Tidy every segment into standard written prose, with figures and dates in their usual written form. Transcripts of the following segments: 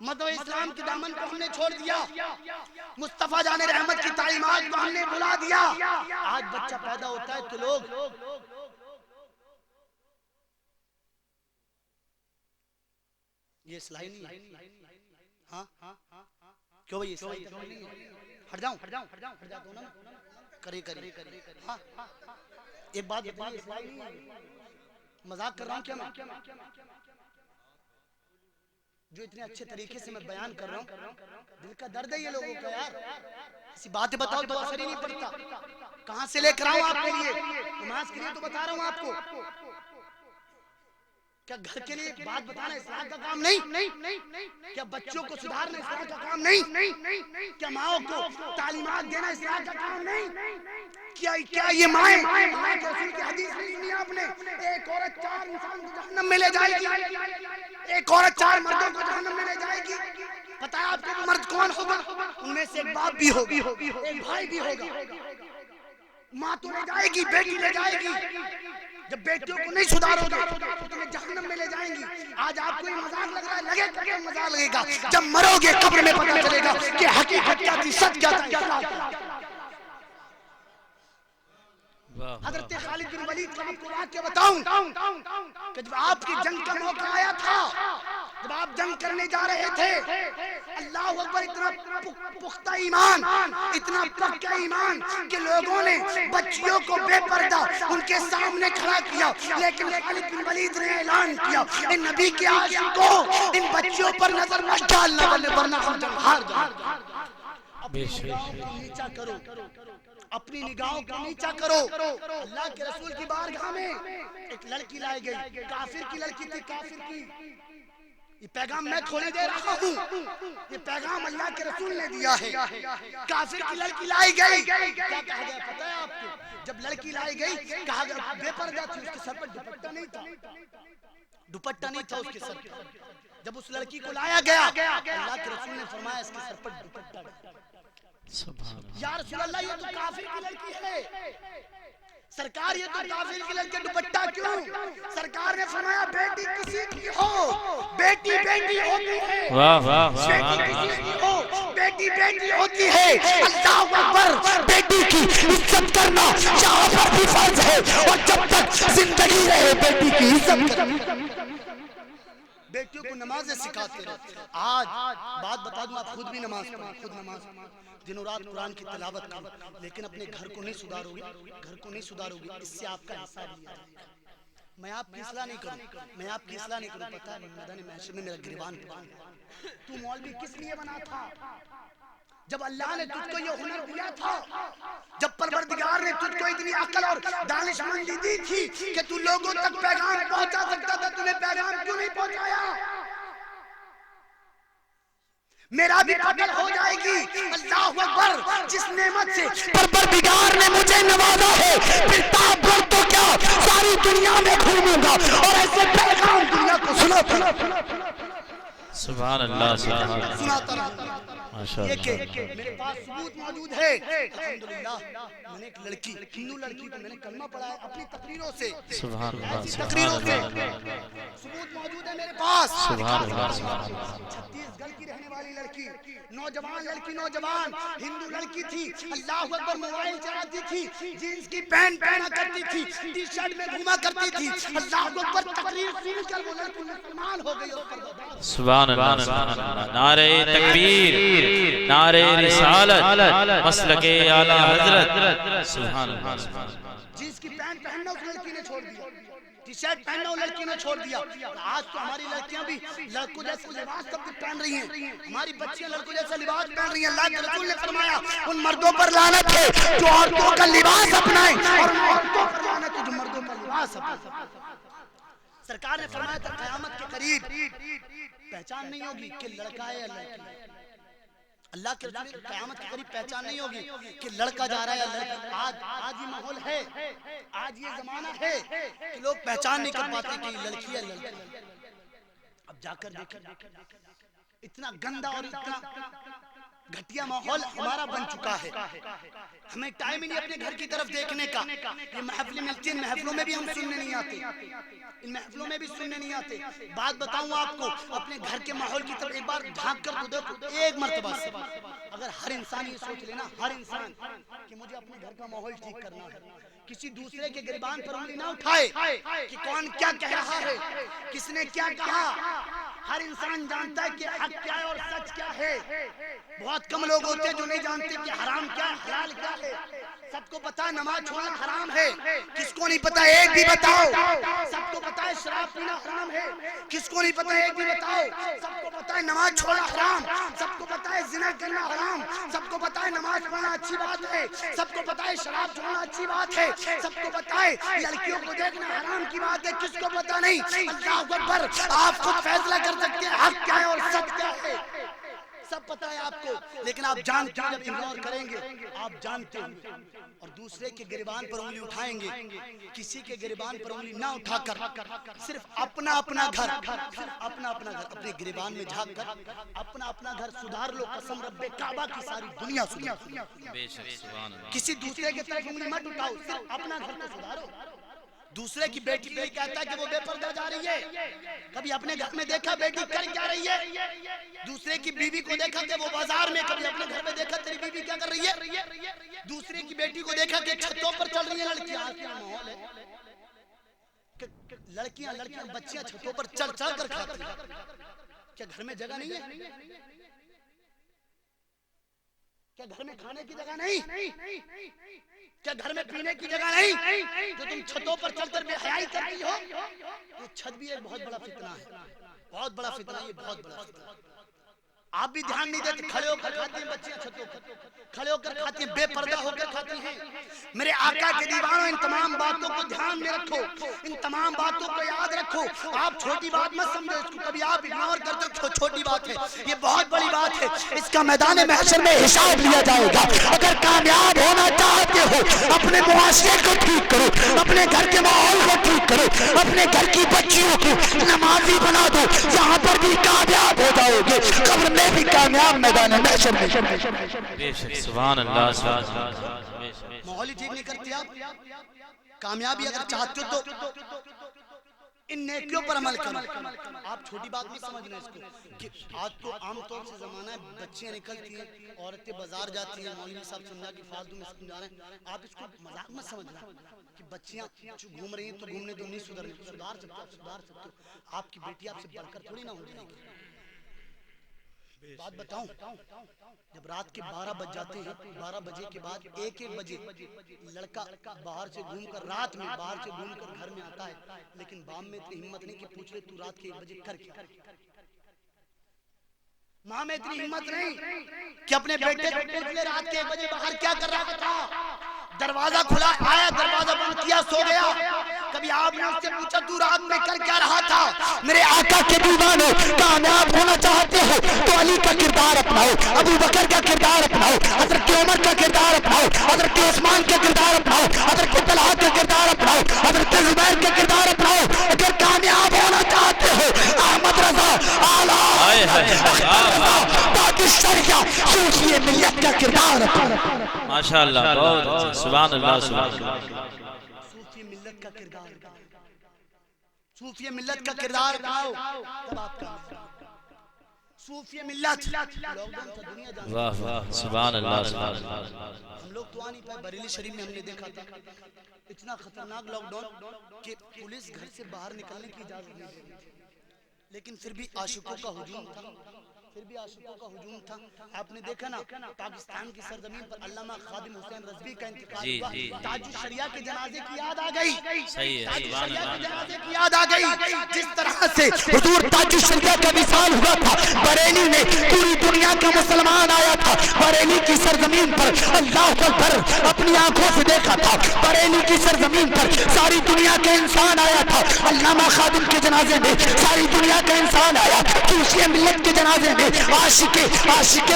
مدو اسلام کے دامن کو ہم نے چھوڑ دیا، مصطفیٰ جان رحمت کی تعلیمات کو ہم نے بھلا دیا. آج بچہ پیدا ہوتا ہے تو لوگ یہ اصلاحی نہیں ہے. ہاں کیوں بھائی اصلاحی نہیں ہے؟ ہٹ جاؤں نا کرے ہاں ایک بات بتائیے، اصلاحی نہیں ہے؟ مذاق کر رہا ہوں کیا میں؟ جو اتنے اچھے طریقے سے میں بیان کر رہا ہوں، دل کا درد ہے یہ لوگوں کا یار. ایسی باتیں بتاؤ تو اثر ہی نہیں پڑتا. کہاں سے لے کر آؤں آپ کے لیے؟ نماز کے لیے تو بتا رہا ہوں آپ کو. کیا گھر کے لیے بات بتانا اصلاح کا کام نہیں؟ کیا بچوں کو سدھارنا اصلاح کا کام نہیں؟ کیا ماؤں کو تعلیمات دینا اصلاح کا کام نہیں؟ کیا یہ مائیں اللہ کے رسول کی حدیث نہیں سنی آپ نے؟ ایک عورت 4 انسان کو جہنم میں لے جائے گی، ایک عورت 4 مردوں کو جہنم میں لے جائے گی. پتہ ہے آپ کو مرد کون ہوگا؟ ان میں سے ایک باپ بھی ہوگا، ایک بھائی بھی ہوگا. ماں تو لے جائے گی، بیٹی لے جائے گی. جب بیٹیوں کو نہیں سدھارو گے تو تمہیں جہنم میں لے جائیں گی. آج آپ کو یہ مذاق لگ رہا ہے، لگے گا کہ مذاق لگے گا. جب مرو گے قبر میں پتہ چلے گا کہ حقیقت کیا تھی، سچ کیا تھا. حضرت خالد بن ولید کا آپ کو واقعہ بتاؤں کہ جب آپ کی جنگ کا موقع آیا تھا، جب آپ جنگ کرنے جا رہے تھے، اللہ اکبر، اتنا پختہ ایمان، اتنا پکا ایمان کہ لوگوں نے بچیوں کو بے پردہ ان کے سامنے کھڑا کیا، لیکن خالد بن ولید نے اعلان کیا، ان نبی کے عاشقوں، ان بچیوں پر نظر مت ڈالنا ورنہ ہم جنگ ہار جائیں گے. اپنی نگاہوں کو نیچا کرو، اپنی نگاہوں کو نیچا کرو. اللہ کے رسول کی بارگاہ میں ایک لڑکی لائی گئی، کافر کی لڑکی تھی، کافر کی. یہ پیغام میں تھوڑی دے رہا ہوں، یہ پیغام اللہ کے رسول نے دیا ہے. کافر کی لڑکی لائی گئی، کیا کہا گیا پتہ ہے آپ کو؟ جب لڑکی لائی گئی کہا گیا بے پردہ تھی، اس کے سر پر دوپٹہ نہیں تھا، دوپٹہ نہیں تھا اس کے سر پر. جب اس لڑکی کو لایا گیا اللہ کے رسول نے فرمایا اس کے سر پر دوپٹہ ہے. یا رسول اللہ یہ تو کافر کی لڑکی ہے. سرکار یہ تو کافر کی لڑکی دوپٹہ کیوں؟ سرکار نے فرمایا بیٹی کسی کی ہو، بیٹی بیٹی ہوتی ہے، بیٹی کسی کی ہو، بیٹی بیٹی ہوتی ہے. اللہ اکبر، بیٹی کی عزت کرنا یہاں پر بھی فرض ہے، اور جب تک زندگی رہے بیٹی کی عزت کرنا. بیٹیوں کو نمازیں سکھاتے رہے. آج بات بتا دوں، آپ خود بھی نماز پڑھیں، خود نماز دن و رات قرآن کی تلاوت کریں، لیکن اپنے گھر کو نہیں سدھارو گے، گھر کو نہیں سدھارو گے، اس سے آپ کا حساب لیا جائے گا. میں آپ کی اصلاح نہیں کروں، میں آپ کی اصلاح نہیں کروں. پتہ ہے میدان محشر میں میرا گریبان پڑا. تو مولوی کس لیے بنا تھا؟ جب اللہ نے تجھ کو یہ ہنر دیا تھا، جب پروردگار نے تجھ کو اتنی عقل اور دانشمندی دی تھی کہ تو لوگوں تک پیغام پہنچا سکتا تھا، تو نے پیغام کیوں نہیں پہنچایا؟ میرا بھی قتل ہو جائے گی. اللہ اکبر، جس نعمت سے پروردگار نے مجھے نوازا ہے، پھر تابر تو کیا ساری دنیا میں گھوموں گا اور ایسے پیغام دنیا کو سناتا رہوں. سبحان اللہ، سبحان اللہ، سناتا رہوں. یہ کہ میرے پاس ثبوت موجود ہے. الحمدللہ میں نے ایک لڑکی، ہندو لڑکی کو میں نے کلمہ پڑھا ہے اپنی تقریروں سے، سبحان اللہ، ایسی سبحان تقریروں سے اللہ، ثبوت موجود ہے میرے پاس. سبحان اللہ، سبحان اللہ. چھتیس گڑھ کی رہنے والی لڑکی، نوجوان لڑکی، نوجوان ہندو لڑکی تھی. اللہ اکبر، موبائل چلاتی تھی، جینز کی پینٹ پہنا کرتی تھی، ٹی شرٹ میں گھوما کرتی تھی. اللہ اکبر، تقریر سن کر وہ لڑکی مسلمان ہو گئی اور پردہ. سبحان اللہ، سبحان اللہ. نعرہ تکبیر، نعرہ رسالت، مسلک اعلیٰ حضرت. سبحان اللہ، سبحان اللہ. جینس کی پینٹ پہننا اس لڑکی نے چھوڑ دیا، ٹی شرٹ پہننا اس لڑکی نے چھوڑ دیا. آج تو ہماری لڑکیاں بھی لڑکوں جیسا لباس سب کچھ پہن رہی ہیں، ہماری بچیاں لڑکوں جیسا لباس پہن رہی ہیں. اللہ کے رسول نے فرمایا ان مردوں پر لعنت ہے جو عورتوں کا لباس اپنائیں، اور ان عورتوں پر لعنت ہے جو مردوں کا لباس اپنائیں. سرکار نے فرمایا تھا قیامت کے قریب پہچان نہیں ہوگی کہ لڑکا ہے یا لڑکی ہے. اللہ کے رسول قیامت کے قریب پہچان نہیں ہوگی کہ لڑکا جا رہا ہے یا لڑکی. آج یہ ماحول ہے، آج یہ زمانہ ہے کہ لوگ پہچان نہیں کر پاتے کہ یہ لڑکی ہے لڑکا. اب جا کر دیکھیں اتنا گندا اور اتنا گھٹیا ماحول ہمارا بن چکا ہے، ہمیں ٹائم ہی نہیں اپنے گھر کی طرف دیکھنے کا. یہ محفلیں ملتی ہیں، محفلوں میں بھی ہم سننے نہیں آتے، ان محفلوں میں بھی سننے نہیں آتے. بات بتاؤں آپ کو، اپنے گھر کے ماحول کی طرف ایک بار جھانک کر تو دیکھو، ایک مرتبہ سے. اگر ہر انسان یہ سوچ لے نا، ہر انسان کہ مجھے اپنے گھر کا ماحول ٹھیک کرنا ہے، کسی دوسرے کے گریبان پر انگلی نہ اٹھائے کہ کون کیا کہہ رہا ہے، کس نے کیا کہا. ہر انسان جانتا ہے کہ حق کیا ہے اور سچ کیا ہے. بہت کم لوگ ہوتے ہیں جو نہیں جانتے کہ حرام کیا ہے، حلال کیا ہے. سب کو پتا ہے نماز چھوڑنا حرام ہے، کس کو نہیں پتا ایک بھی بتاؤ. سب کو پتا ہے شراب پینا حرام ہے، کس کو نہیں پتا ایک بھی بتاؤ. سب کو پتا ہے نماز چھوڑنا حرام، سب کو پتا ہے زنا کرنا حرام، سب کو پتا ہے نماز پڑھنا اچھی بات ہے، سب کو پتا ہے شراب چھوڑنا اچھی بات ہے، سب کو پتا ہے لڑکیوں کو دیکھنا حرام کی بات ہے. کس کو پتا نہیں؟ اللہ اکبر. آپ خود فیصلہ کر سکتے ہیں حق کیا ہے اور سچ کیا ہے، سب پتا ہے آپ کو. لیکن آپ جانتے ہیں جب اگنور کریں گے، آپ جانتے ہیں اور دوسرے کے گریبان پر انگلی اٹھائیں گے. کسی کے گریبان پر انگلی نہ اٹھا کر صرف اپنا اپنا گھر، صرف اپنا اپنا گھر اپنے گریبان میں جھانک کر اپنا اپنا گھر سدھار لو. قسم رب کعبہ کی ساری دنیا سدھار. بے شک سبحان اللہ. کسی دوسرے کی طرف انگلی مت اٹھاؤ، صرف اپنا گھر کو سدھارو. دوسرے کی بیٹی یہ کہتا ہے کہ وہ بے پردہ جا رہی ہے، کبھی اپنے گھر میں دیکھا بیٹی کر کیا رہی ہے. دوسرے کی بیوی کو دیکھا کہ وہ بازار میں، کبھی اپنے گھر میں دیکھا تیری بیوی کیا کر رہی ہے. دوسرے کی بیٹی کو دیکھا کہ چھتوں پر چل رہی ہیں لڑکیاں. ماحول ہے لڑکیاں بچیاں چھتوں پر چڑھ چڑھ کر کھاتی ہیں. کیا گھر میں جگہ نہیں ہے؟ کیا گھر میں کھانے کی جگہ نہیں؟ کیا گھر میں پینے کی جگہ نہیں؟ جو تم چھتوں پر چل کر بے حیائی کرتی ہو. یہ چھت بھی ایک بہت بڑا فتنہ ہے، بہت بڑا فتنہ. یہ بہت بڑا فتنہ آپ بھی دھیان نہیں دیتے. کھڑے ہو کر کھاتی ہیں بچیاں چھتوں پر، کھڑے ہو کر کھاتی ہیں، بے پردہ ہو کر کھاتی ہیں. میرے آقا کے دیوانوں، ان تمام باتوں کو دھیان میں رکھو، ان تمام باتوں کو یاد رکھو. آپ چھوٹی بات مت سمجھو اس کو، کبھی آپ اگنور کرتے ہو چھوٹی بات ہے، یہ بہت بڑی بات ہے. اس کا میدان محشر میں حساب لیا جائے گا. اگر کامیاب ہونا چاہتے ہو اپنے معاشرے کو ٹھیک کرو، اپنے گھر کے ماحول کو ٹھیک کرو، اپنے گھر کی بچیوں کو نمازی بنا دو، یہاں پر بھی کامیاب ہو جاؤ گے، قبر میں بھی کامیاب میدان محشر میں. بے شک سبحان اللہ سبحان اللہ. ماحول ٹھیک نہیں کرتے آپ. کامیابی اگر چاہتے ہو تو ان نیکیوں پر عمل کرو. آپ چھوٹی بات نہیں سمجھنا اس کو کہ آج تو عام طور سے زمانہ ہے بچیاں نکلتی ہیں، عورتیں بازار جاتی ہیں، مولوی صاحب سمجھا کہ فالتو میں سمجھا رہے ہیں. آپ اس کو مذاق مت سمجھنا کہ بچیاں گھوم رہی ہیں تو گھومنے دو، نہیں سدھر سکتے ہو. آپ کی بیٹی آپ سے بڑھ کر تھوڑی نہ ہو جائے گی. بات بتاؤں، جب رات کے 12 بج جاتے ہیں، 12 بجے کے بعد 1 بجے لڑکا باہر سے گھوم کر، رات میں باہر سے گھوم کر گھر میں آتا ہے، لیکن باپ میں اتنی ہمت نہیں کہ پوچھ لے تو رات کے 1 بجے کر کیا. ماں میں اتنی ہمت نہیں کہ اپنے بیٹے کو پوچھ لے رات کے 1 بجے باہر کیا کر رہا تھا. دروازہ کھلا، آیا، دروازہ بند کیا، سو گیا. کبھی آپ نے اس سے پوچھا تو رات میں کر کیا رہا تھا. میرے آقا کے دیوانوں، کامیاب ہونا چاہتے ہو تو علی کا کردار اپناؤ، ابو بکر کا کردار اپناؤ، حضرت عمر کا کردار اپناؤ، حضرت عثمان کا کردار اپناؤ، حضرت طلحہ کا کردار اپناؤ، حضرت زبیر کا کردار اپناؤ. اگر کامیاب ہونا چاہتے ہو احمد رضا تاج الشریعہ صوفی ملت کا کردار اپناؤ. ماشاء اللہ، بہت اچھا. سبحان اللہ سبحان اللہ. صوفی ملت کا کردار، صوفی ملت کا کردار اپناؤ تب آپ کا صوفی ملت. واہ واہ سبحان اللہ سبحان اللہ. ہم لوگ تو آ نہیں پائے. بریلی شریف میں ہم نے دیکھا تھا اتنا خطرناک لاک ڈاؤن کہ پولیس گھر سے باہر نکلنے کی اجازت نہیں دے رہی تھی، لیکن پھر بھی عاشقوں کا ہجوم تھا، پھر بھی عاشقوں کا ہجوم تھا. آپ نے دیکھا نا پاکستان کی سرزمین پر علامہ خادم حسین رضوی کا انتقال ہوا. تاج الشریعہ کے جنازے کی یاد آ گئی، تاج الشریعہ کے جنازے کی یاد آ گئی. جس طرح سے حضور تاج الشریعہ کا وصال ہوا تھا بریلی میں، پوری دنیا کا مسلمان آیا تھا بریلی کی سرزمین پر. اللہ اکبر، اپنی آنکھوں سے دیکھا تھا بریلی کی سرزمین پر ساری دنیا کے انسان آیا تھا. علامہ خادم کے جنازے میں ساری دنیا کا انسان آیا. صوفی ملت کے جنازے میں عاشق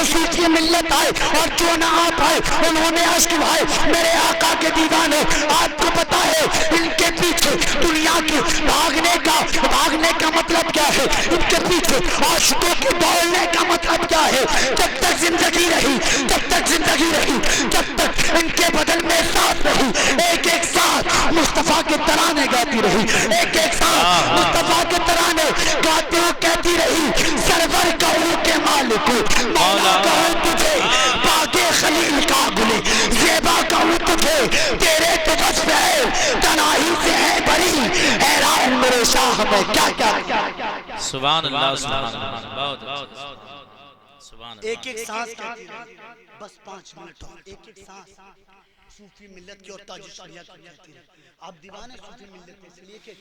صوفی ملت آئے، اور جو نہ آپ آئے انہوں نے عشق بھائے. میرے آقا کے دیوانے، آپ کو پتا ہے ان کے پیچھے دنیا کے بھاگنے کا مطلب کیا ہے؟ ان کے پیچھے عاشقوں کے دوڑنے کا مطلب وعدہ ہے جب تک زندگی رہی، جب تک زندگی رہی، جب تک ان کے بدن میں سانس رہی، ایک ایک سانس مصطفیٰ کے ترانے گاتی رہی، ایک ایک سانس مصطفیٰ کے ترانے گاتے ہوئے کہتی رہی، سرور کہوں کے مالک مولا کہوں تجھے، باغ خلیل کا گلے زیبا کہوں تجھے، تیرے تو بس ہے تنہائی سے ہے بری، حیران میرے شاہ میں کیا کیا سبحان اللہ سبحان اللہ، بہت اچھا سبحان اللہ۔ ایک ایک سانس کہتی رہی، بس 5 منٹ اور ایک ایک سانس صوفی ملت کی اور تاج شریعت کی کہتی رہی۔ آپ دیوانے صوفی ملت اس لیے کہ